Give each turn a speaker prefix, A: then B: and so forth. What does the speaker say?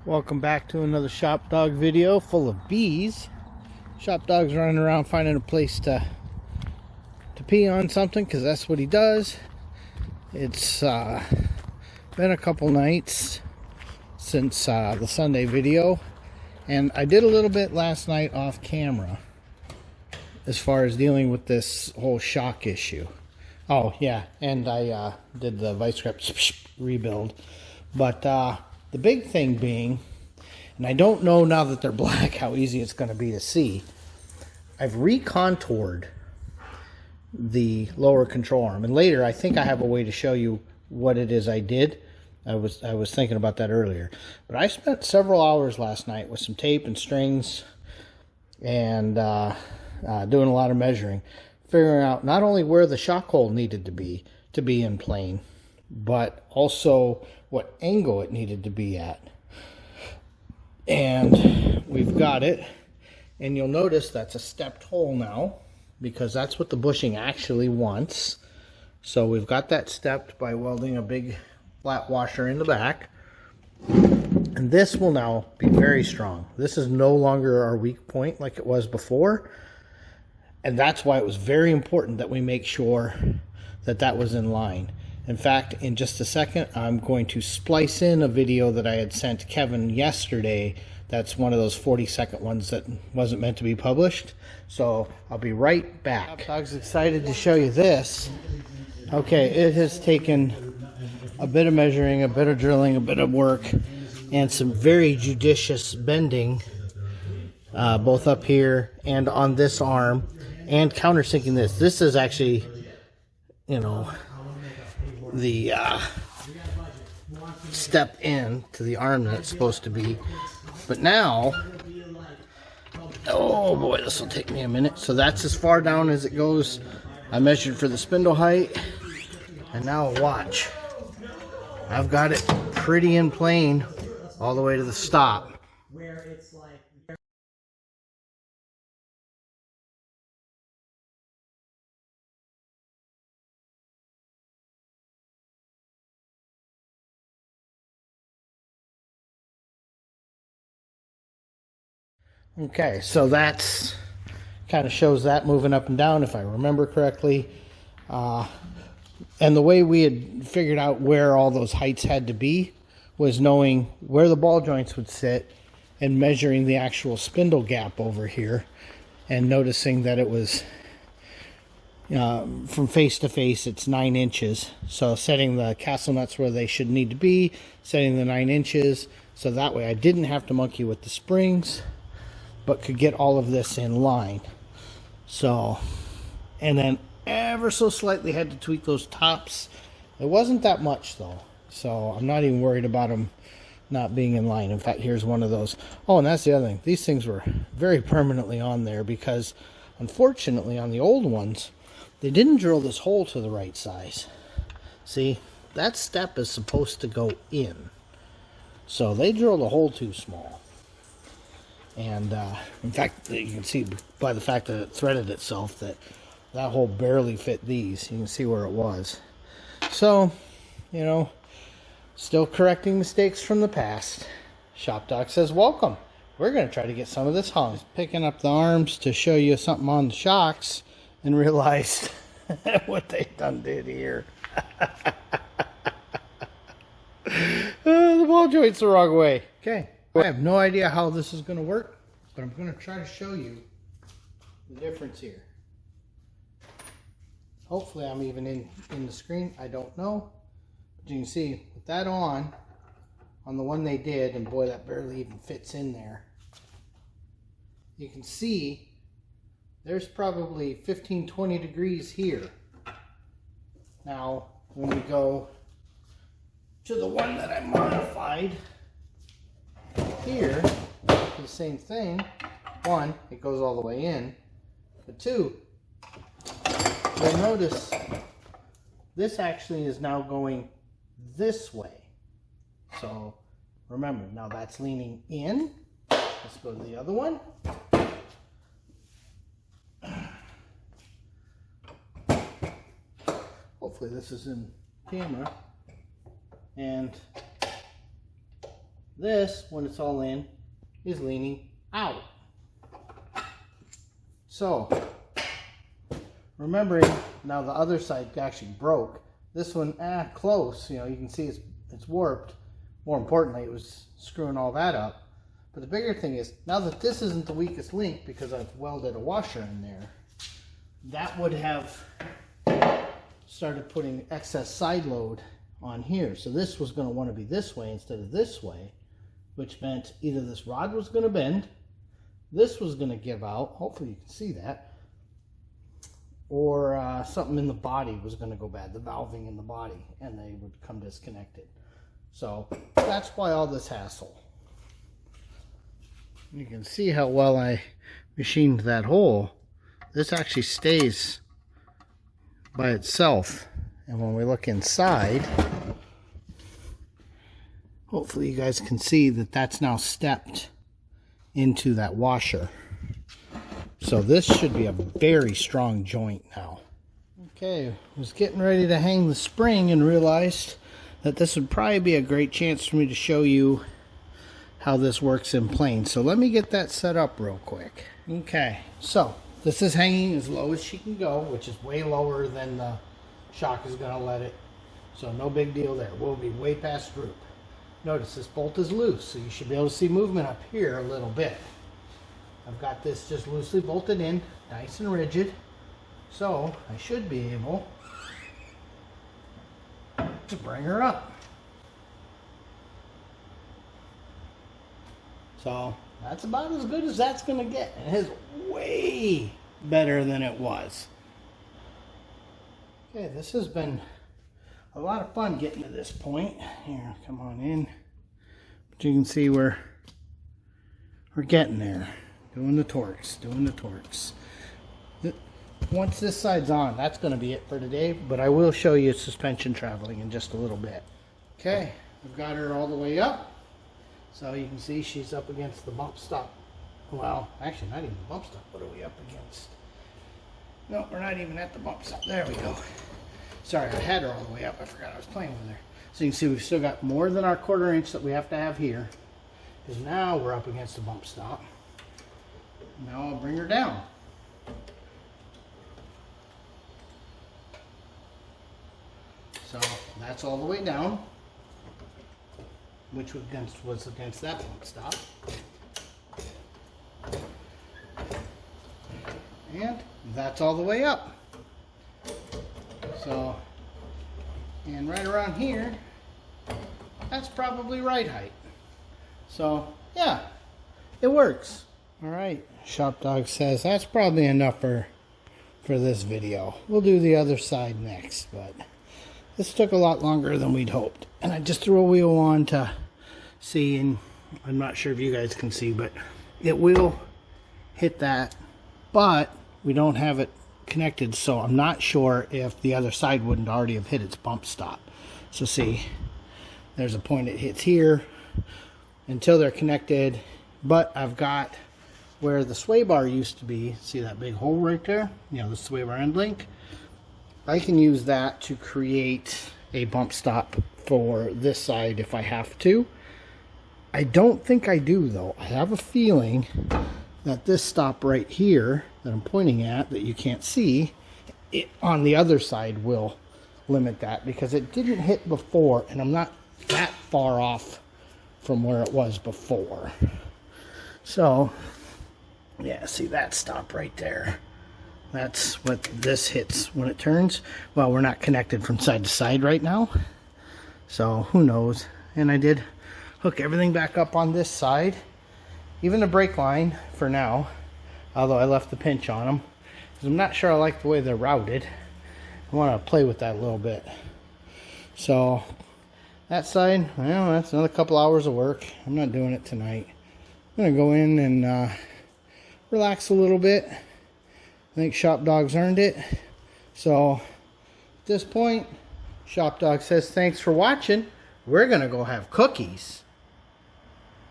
A: Welcome back to another Shop Dog video full of bees. Shop Dog's running around finding a place to pee on something because that's what he does. It's been a couple nights since the Sunday video, and I did a little bit last night off camera as far as dealing with this whole shock issue. Oh yeah, and I did the vice grip rebuild, but the big thing being, and I don't know now that they're black how easy it's going to be to see, I've recontoured the lower control arm, and later I think I have a way to show you what it is I did. I was thinking about that earlier, but I spent several hours last night with some tape and strings and doing a lot of measuring, figuring out not only where the shock hole needed to be in plane, but also what angle it needed to be at. And we've got it, and you'll notice that's a stepped hole now because that's what the bushing actually wants. So we've got that stepped by welding a big flat washer in the back, and this will now be very strong. This is no longer our weak point like it was before, and that's why it was very important that we make sure that that was in line. In fact, in just a second, I'm going to splice in a video that I had sent Kevin yesterday. That's one of those 40-second ones that wasn't meant to be published. So I'll be right back. Dog's excited to show you this. Okay, it has taken a bit of measuring, a bit of drilling, a bit of work, and some very judicious bending, both up here and on this arm, and countersinking this. This is actually, you know, the step in to the arm that it's supposed to be. But now, oh boy, this will take me a minute. So that's as far down as it goes. I measured for the spindle height, and now watch. I've got it pretty in plane all the way to the stop. Where it's like okay, so that's kind of shows that moving up and down, if I remember correctly. And the way we had figured out where all those heights had to be was knowing where the ball joints would sit and measuring the actual spindle gap over here and noticing that it was from face to face it's 9 inches. So setting the castle nuts where they should need to be, setting the 9 inches, so that way I didn't have to monkey with the springs, but could get all of this in line. So, and then ever so slightly had to tweak those tops. It wasn't that much though, so I'm not even worried about them not being in line. In fact, here's one of those. Oh, and that's the other thing. These things were very permanently on there because unfortunately on the old ones, they didn't drill this hole to the right size. See, that step is supposed to go in. So they drilled a hole too small. And in fact, you can see by the fact that it threaded itself that that hole barely fit these. You can see where it was. So, you know, still correcting mistakes from the past. Shop Dog says, welcome. We're going to try to get some of this hung. Just picking up the arms to show you something on the shocks and realized what they done did here. The ball joint's the wrong way. Okay. I have no idea how this is going to work, but I'm going to try to show you the difference here. Hopefully I'm even in the screen. I don't know. But you can see with that on the one they did, and boy, that barely even fits in there. You can see there's probably 15-20 degrees here. Now, when we go to the one that I modified, here, the same thing. One, it goes all the way in, but two, you'll notice this actually is now going this way. So remember, now that's leaning in. Let's go to the other one. Hopefully this is in camera. And This, when it's all in, is leaning out. So, remembering now the other side actually broke. This one, close. You know, you can see it's warped. More importantly, it was screwing all that up. But the bigger thing is, now that this isn't the weakest link because I've welded a washer in there, that would have started putting excess side load on here. So this was going to want to be this way instead of this way, which meant either this rod was going to bend, this was going to give out, hopefully you can see that, or something in the body was going to go bad, the valving in the body, and they would come disconnected. So that's why all this hassle. You can see how well I machined that hole. This actually stays by itself. And when we look inside, hopefully you guys can see that that's now stepped into that washer. So this should be a very strong joint now. Okay, I was getting ready to hang the spring and realized that this would probably be a great chance for me to show you how this works in plane. So let me get that set up real quick. Okay, so this is hanging as low as she can go, which is way lower than the shock is going to let it. So no big deal there. We'll be way past droop. Notice this bolt is loose, so you should be able to see movement up here a little bit. I've got this just loosely bolted in, nice and rigid. So I should be able to bring her up. So that's about as good as that's going to get. It is way better than it was. Okay, this has been a lot of fun getting to this point. Here, come on in. But you can see we're getting there. Doing the torques. Once this side's on, that's going to be it for today. But I will show you suspension traveling in just a little bit. Okay, I've got her all the way up. So you can see she's up against the bump stop. Well, actually not even the bump stop. What are we up against? No, we're not even at the bump stop. There we go. Sorry, I had her all the way up. I forgot I was playing with her. So you can see we've still got more than our 1/4 inch that we have to have here. Because now we're up against the bump stop. Now I'll bring her down. So that's all the way down, which was against that bump stop. And that's all the way up. So, and right around here, that's probably right height. So, yeah, it works. All right, ShopDog says that's probably enough for this video. We'll do the other side next, but this took a lot longer than we'd hoped. And I just threw a wheel on to see, and I'm not sure if you guys can see, but it will hit that, but we don't have it connected, so I'm not sure if the other side wouldn't already have hit its bump stop. So see, there's a point it hits here until they're connected, but I've got where the sway bar used to be, see that big hole right there, you know, the sway bar end link. I can use that to create a bump stop for this side if I have to. I don't think I do though. I have a feeling that this stop right here that I'm pointing at that you can't see, it on the other side will limit that because it didn't hit before and I'm not that far off from where it was before. So yeah, see that stop right there. That's what this hits when it turns. Well, we're not connected from side to side right now, so who knows. And I did hook everything back up on this side, even the brake line for now, although I left the pinch on them because I'm not sure I like the way they're routed. I want to play with that a little bit. So that side, well, that's another couple hours of work. I'm not doing it tonight. I'm gonna go in and relax a little bit. I think ShopDog's earned it. So at this point, ShopDog says thanks for watching. We're gonna go have cookies.